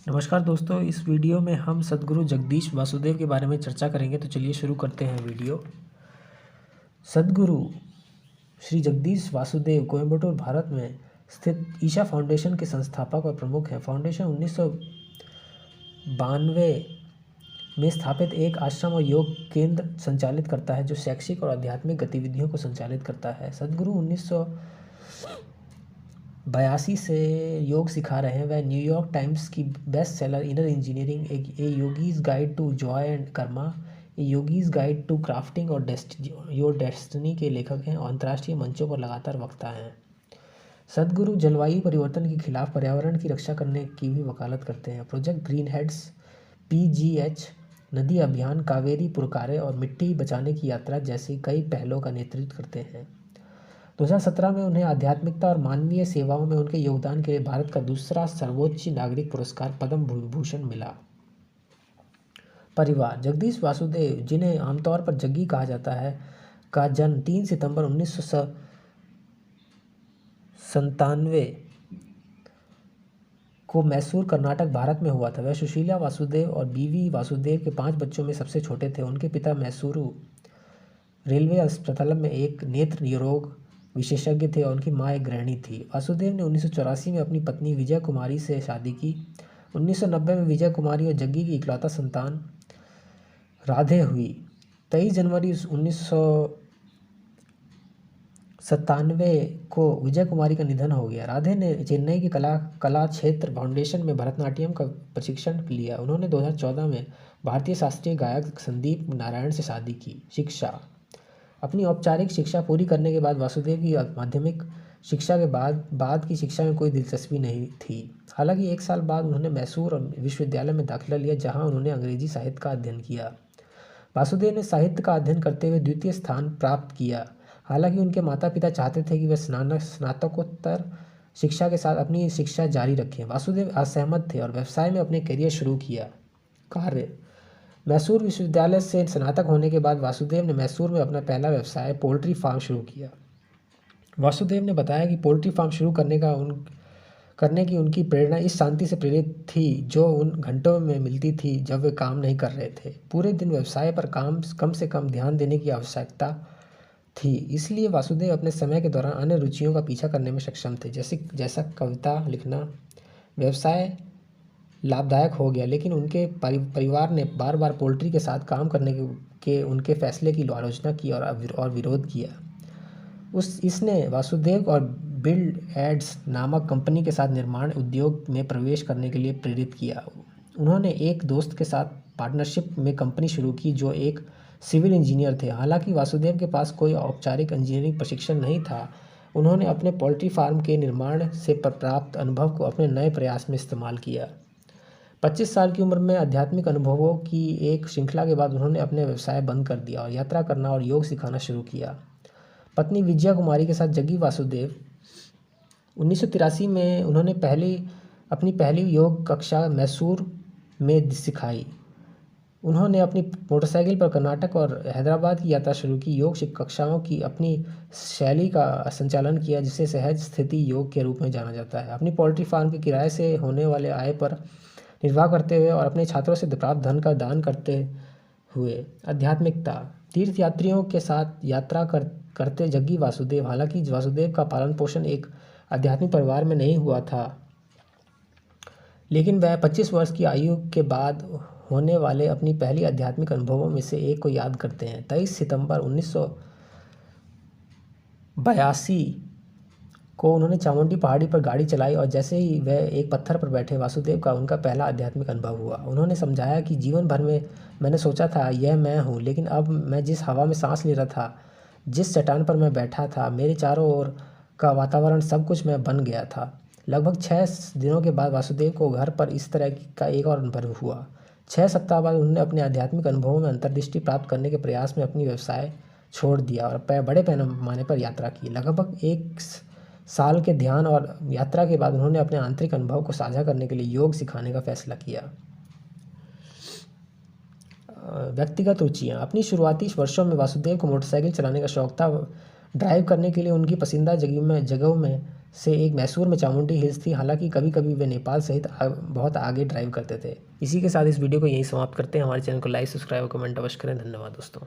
नमस्कार दोस्तों, इस वीडियो में हम सद्गुरु जगदीश वासुदेव के बारे में चर्चा करेंगे। तो चलिए शुरू करते हैं वीडियो। सद्गुरु श्री जगदीश वासुदेव कोयम्बटूर, भारत में स्थित ईशा फाउंडेशन के संस्थापक और प्रमुख हैं। फाउंडेशन 1992 में स्थापित एक आश्रम और योग केंद्र संचालित करता है जो शैक्षिक और आध्यात्मिक गतिविधियों को संचालित करता है। सद्गुरु 1982 से योग सिखा रहे हैं। वह न्यूयॉर्क टाइम्स की best seller Inner Engineering, a yogi's guide to joy and karma, a yogi's guide to crafting और योर डेस्टिनी के लेखक हैं और अंतर्राष्ट्रीय मंचों पर लगातार वक्ता हैं। सद्गुरु जलवायु परिवर्तन के खिलाफ पर्यावरण की रक्षा करने की भी वकालत करते हैं। प्रोजेक्ट ग्रीन हेड्स, PGH, नदी अभियान, कावेरी पुरकारे और मिट्टी बचाने की यात्रा जैसी कई पहलों का नेतृत्व करते हैं। 2017 में उन्हें आध्यात्मिकता और मानवीय सेवाओं में उनके योगदान के लिए भारत का दूसरा सर्वोच्च नागरिक पुरस्कार पद्म विभूषण मिला। परिवार। जगदीश वासुदेव, जिन्हें आमतौर पर जग्गी कहा जाता है, का जन्म 3 सितंबर 1997 को मैसूर, कर्नाटक, भारत में हुआ था। वह सुशीला वासुदेव और बीवी वासुदेव के 5 बच्चों में सबसे छोटे थे। उनके पिता मैसूरू रेलवे अस्पताल में एक नेत्र रोग विशेषज्ञ थे और उनकी मां एक गृहिणी थी। वासुदेव ने 1984 में अपनी पत्नी विजय कुमारी से शादी की। 1990 में विजय कुमारी और जग्गी की इकलौता संतान राधे हुई। 23 जनवरी 1997 को विजय कुमारी का निधन हो गया। राधे ने चेन्नई की कला क्षेत्र फाउंडेशन में भरतनाट्यम का प्रशिक्षण लिया। उन्होंने 2014 में भारतीय शास्त्रीय गायक संदीप नारायण से शादी की। शिक्षा। अपनी औपचारिक शिक्षा पूरी करने के बाद वासुदेव की माध्यमिक शिक्षा के बाद की शिक्षा में कोई दिलचस्पी नहीं थी। हालांकि 1 साल बाद उन्होंने मैसूर विश्वविद्यालय में दाखिला लिया, जहां उन्होंने अंग्रेजी साहित्य का अध्ययन किया। वासुदेव ने साहित्य का अध्ययन करते हुए द्वितीय स्थान प्राप्त किया। हालांकि उनके माता पिता चाहते थे कि वह स्नातकोत्तर शिक्षा के साथ अपनी शिक्षा जारी रखें। वासुदेव असहमत थे और व्यवसाय में अपने करियर शुरू किया। कार्य। मैसूर विश्वविद्यालय से स्नातक होने के बाद वासुदेव ने मैसूर में अपना पहला व्यवसाय पोल्ट्री फार्म शुरू किया। वासुदेव ने बताया कि पोल्ट्री फार्म शुरू करने की उनकी प्रेरणा इस शांति से प्रेरित थी जो उन घंटों में मिलती थी जब वे काम नहीं कर रहे थे। पूरे दिन व्यवसाय पर कम से कम ध्यान देने की आवश्यकता थी, इसलिए वासुदेव अपने समय के दौरान अन्य रुचियों का पीछा करने में सक्षम थे, जैसा कविता लिखना। व्यवसाय लाभदायक हो गया, लेकिन उनके परिवार ने बार बार पोल्ट्री के साथ काम करने के उनके फैसले की आलोचना की और विरोध किया। इसने वासुदेव और बिल्ड एड्स नामक कंपनी के साथ निर्माण उद्योग में प्रवेश करने के लिए प्रेरित किया। उन्होंने एक दोस्त के साथ पार्टनरशिप में कंपनी शुरू की जो एक सिविल इंजीनियर थे। हालांकि वासुदेव के पास कोई औपचारिक इंजीनियरिंग प्रशिक्षण नहीं था, उन्होंने अपने पोल्ट्री फार्म के निर्माण से प्राप्त अनुभव को अपने नए प्रयास में इस्तेमाल किया। 25 साल की उम्र में आध्यात्मिक अनुभवों की एक श्रृंखला के बाद उन्होंने अपने व्यवसाय बंद कर दिया और यात्रा करना और योग सिखाना शुरू किया। पत्नी विजया कुमारी के साथ जग्गी वासुदेव। 1983 में उन्होंने अपनी पहली योग कक्षा मैसूर में सिखाई। उन्होंने अपनी मोटरसाइकिल पर कर्नाटक और हैदराबाद की यात्रा शुरू की। योग कक्षाओं की अपनी शैली का संचालन किया, जिसे सहज स्थिति योग के रूप में जाना जाता है। अपनी पोल्ट्री फार्म के किराए से होने वाले आय पर निर्वाह करते हुए और अपने छात्रों से प्राप्त धन का दान करते हुए। आध्यात्मिकता। तीर्थयात्रियों के साथ यात्रा करते जग्गी वासुदेव। हालांकि वासुदेव का पालन पोषण एक आध्यात्मिक परिवार में नहीं हुआ था, लेकिन वह 25 वर्ष की आयु के बाद होने वाले अपनी पहली आध्यात्मिक अनुभवों में से एक को याद करते हैं। 23 सितंबर 1982 को उन्होंने चामुंडी पहाड़ी पर गाड़ी चलाई और जैसे ही वह एक पत्थर पर बैठे, वासुदेव का उनका पहला आध्यात्मिक अनुभव हुआ। उन्होंने समझाया कि जीवन भर में मैंने सोचा था यह मैं हूँ, लेकिन अब मैं जिस हवा में सांस ले रहा था, जिस चट्टान पर मैं बैठा था, मेरे चारों ओर का वातावरण, सब कुछ मैं बन गया था। लगभग 6 दिनों के बाद वासुदेव को घर पर इस तरह का एक और अनुभव हुआ। 6 सप्ताह बाद उन्होंने अपने आध्यात्मिक अनुभवों में अंतर्दृष्टि प्राप्त करने के प्रयास में अपनी व्यवसाय छोड़ दिया और बड़े पैमाने पर यात्रा की। लगभग 1 साल के ध्यान और यात्रा के बाद उन्होंने अपने आंतरिक अनुभव को साझा करने के लिए योग सिखाने का फैसला किया। व्यक्तिगत रुचियाँ। अपनी शुरुआती वर्षों में वासुदेव को मोटरसाइकिल चलाने का शौक था। ड्राइव करने के लिए उनकी पसंदीदा जगहों में से एक मैसूर में चामुंडी हिल्स थी। हालांकि कभी कभी वे नेपाल सहित बहुत आगे ड्राइव करते थे। इसी के साथ इस वीडियो को यहीं समाप्त करते हैं। हमारे चैनल को लाइक, सब्सक्राइब और कमेंट अवश्य करें। धन्यवाद दोस्तों।